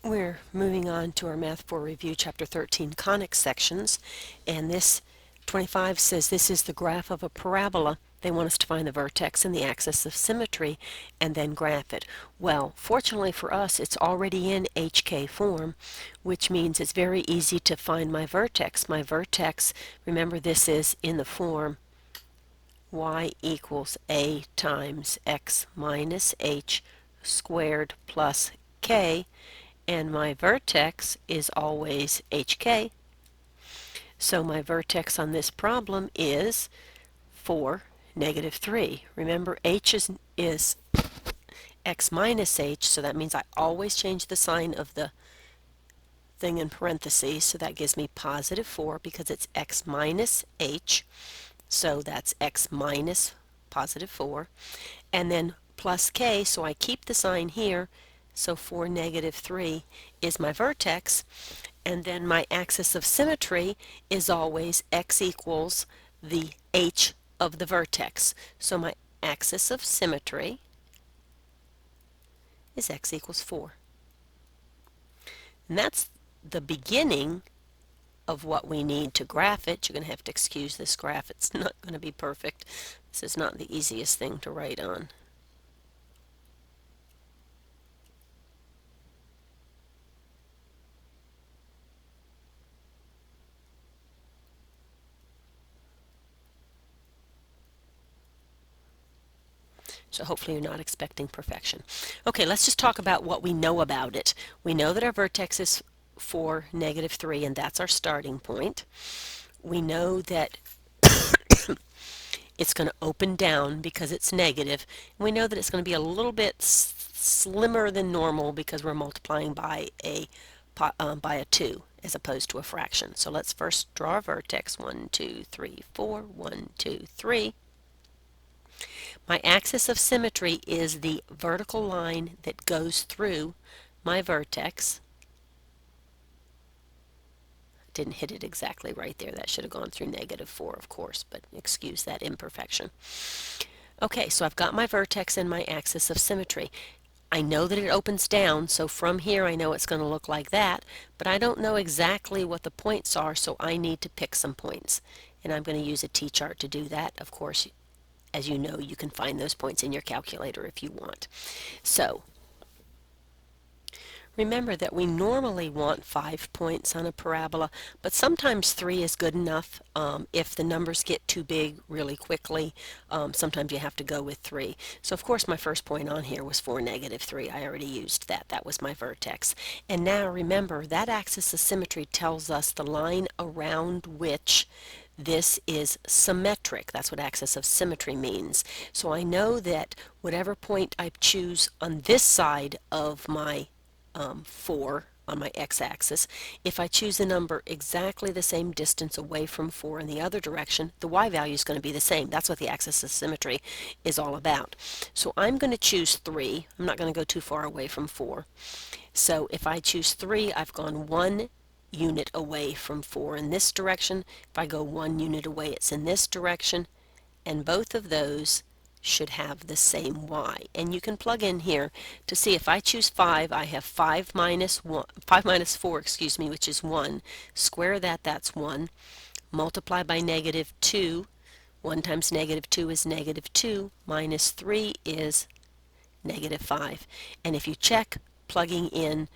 We're moving on to our Math 4 Review Chapter 13 conic sections, and this 25 says this is the graph of a parabola. They want us to find the vertex and the axis of symmetry and then graph it. Well, fortunately for us, it's already in HK form, which means it's very easy to find my vertex. My vertex, remember, this is in the form y equals a times x minus h squared plus k, and my vertex is always hk. So my vertex on this problem is 4, negative 3. Remember, h is x minus h, so that means I always change the sign of the thing in parentheses, so that gives me positive 4 because it's x minus h, so that's x minus positive 4, and then plus k, so I keep the sign here, so 4, negative 3 is my vertex, and then my axis of symmetry is always x equals the h of the vertex. So my axis of symmetry is x equals 4. And that's the beginning of what we need to graph it. You're going to have to excuse this graph. It's not going to be perfect. This is not the easiest thing to write on. So hopefully you're not expecting perfection. Okay, let's just talk about what we know about it. We know that our vertex is 4, negative 3, and that's our starting point. We know that it's going to open down because it's negative. And we know that it's going to be a little bit slimmer than normal because we're multiplying by a 2 as opposed to a fraction. So let's first draw our vertex. 1, 2, 3, 4, 1, 2, 3. My axis of symmetry is the vertical line that goes through my vertex. Didn't hit it exactly right there. That should have gone through negative 4, of course, but excuse that imperfection. Okay, so I've got my vertex and my axis of symmetry. I know that it opens down, so from here I know it's going to look like that, but I don't know exactly what the points are, so I need to pick some points. And I'm going to use a T-chart to do that. Of course, as you know, you can find those points in your calculator if you want. So, remember that we normally want 5 points on a parabola, but sometimes 3 is good enough. If the numbers get too big really quickly, sometimes you have to go with 3. So of course my first point on here was 4, negative 3. I already used that. That was my vertex. And now remember, that axis of symmetry tells us the line around which this is symmetric. That's what axis of symmetry means. So I know that whatever point I choose on this side of my 4 on my x-axis, if I choose a number exactly the same distance away from 4 in the other direction, the y value is going to be the same. That's what the axis of symmetry is all about. So I'm going to choose 3. I'm not going to go too far away from 4. So if I choose 3, I've gone 1 unit away from 4 in this direction. If I go 1 unit away, it's in this direction, and both of those should have the same y. And you can plug in here to see if I choose 5, I have 5 minus 4, excuse me, which is 1. Square that, that's 1. Multiply by negative 2. 1 times negative 2 is negative 2. Minus 3 is negative 5. And if you check plugging in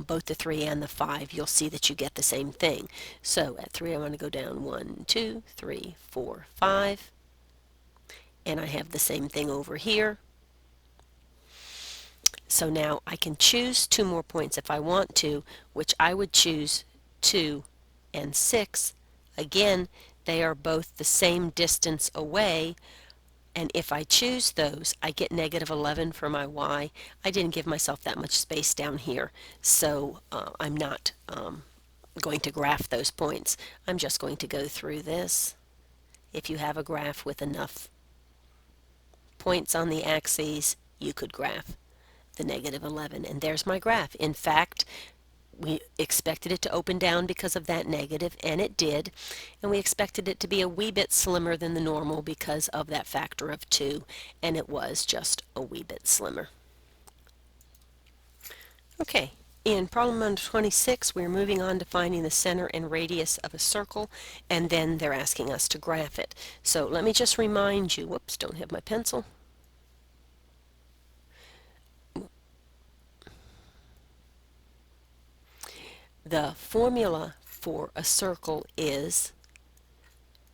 both the 3 and the 5, you'll see that you get the same thing. So at 3, I want to go down 1, 2, 3, 4, 5. And I have the same thing over here. So now I can choose 2 more points if I want to, which I would choose 2 and 6. Again, they are both the same distance away, and if I choose those, I get negative 11 for my y. I didn't give myself that much space down here, so I'm not going to graph those points. I'm just going to go through this. If you have a graph with enough points on the axes, you could graph the negative 11. And there's my graph. In fact, we expected it to open down because of that negative, and it did. And we expected it to be a wee bit slimmer than the normal because of that factor of 2, and it was just a wee bit slimmer. Okay, In problem number 26, we're moving on to finding the center and radius of a circle, and then they're asking us to graph it. So let me just remind you, whoops, don't have my pencil. The formula for a circle is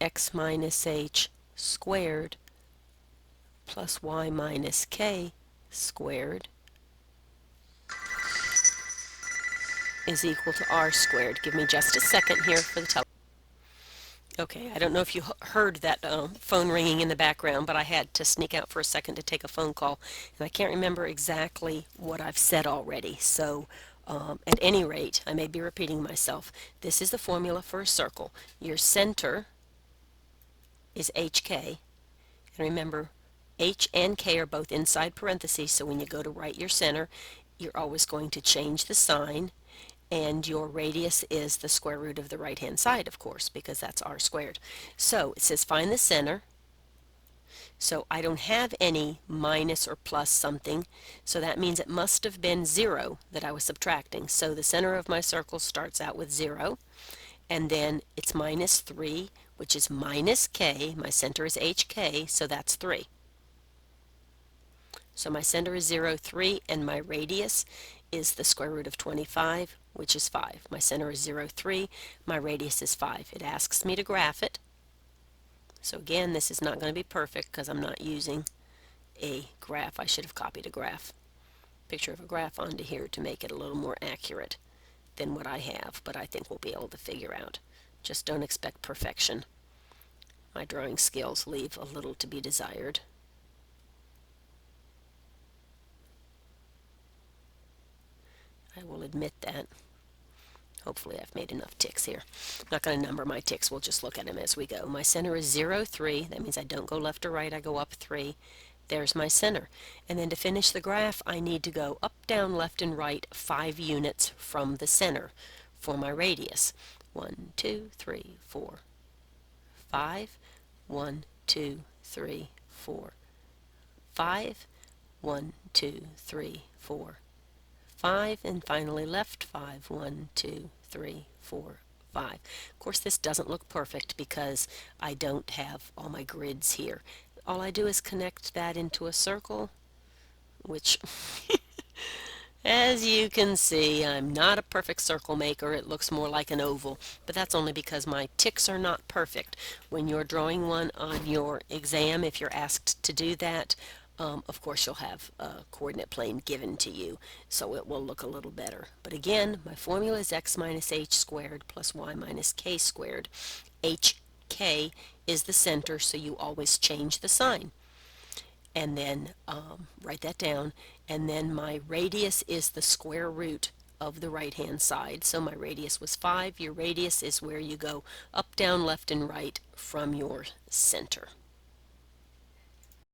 x minus h squared plus y minus k squared is equal to r squared. Give me just a second here for the telephone. Okay, I don't know if you heard that phone ringing in the background, but I had to sneak out for a second to take a phone call, and I can't remember exactly what I've said already. So at any rate, I may be repeating myself. This is the formula for a circle. Your center is HK, and remember, H and K are both inside parentheses, so when you go to write your center, you're always going to change the sign, and your radius is the square root of the right-hand side, of course, because that's r squared. So it says find the center. So I don't have any minus or plus something, so that means it must have been 0 that I was subtracting. So the center of my circle starts out with 0, and then it's minus 3, which is minus k. My center is hk, so that's 3. So my center is 0, 3, and my radius is the square root of 25, which is 5. My center is 0, 3, my radius is 5. It asks me to graph it. So again, this is not going to be perfect because I'm not using a graph. I should have copied a picture of a graph onto here to make it a little more accurate than what I have, but I think we'll be able to figure out. Just don't expect perfection. My drawing skills leave a little to be desired. I will admit that. Hopefully I've made enough ticks here. I'm not going to number my ticks, we'll just look at them as we go. My center is 0, 3. That means I don't go left or right, I go up 3. There's my center. And then to finish the graph, I need to go up, down, left, and right 5 units from the center for my radius. 1, 2, 3, 4, 5. 1, 2, 3, 4, 5. 1, 2, 3, 4, 5, and finally left 5. 1, 2, 3, 4, 5. Of course, this doesn't look perfect because I don't have all my grids here. All I do is connect that into a circle, which as you can see, I'm not a perfect circle maker. It looks more like an oval, but that's only because my ticks are not perfect. When you're drawing one on your exam, if you're asked to do that, of course you'll have a coordinate plane given to you, so it will look a little better. But again, my formula is x minus h squared plus y minus k squared. hk is the center, so you always change the sign. And then write that down, and then my radius is the square root of the right hand side. So my radius was 5. Your radius is where you go up, down, left, and right from your center.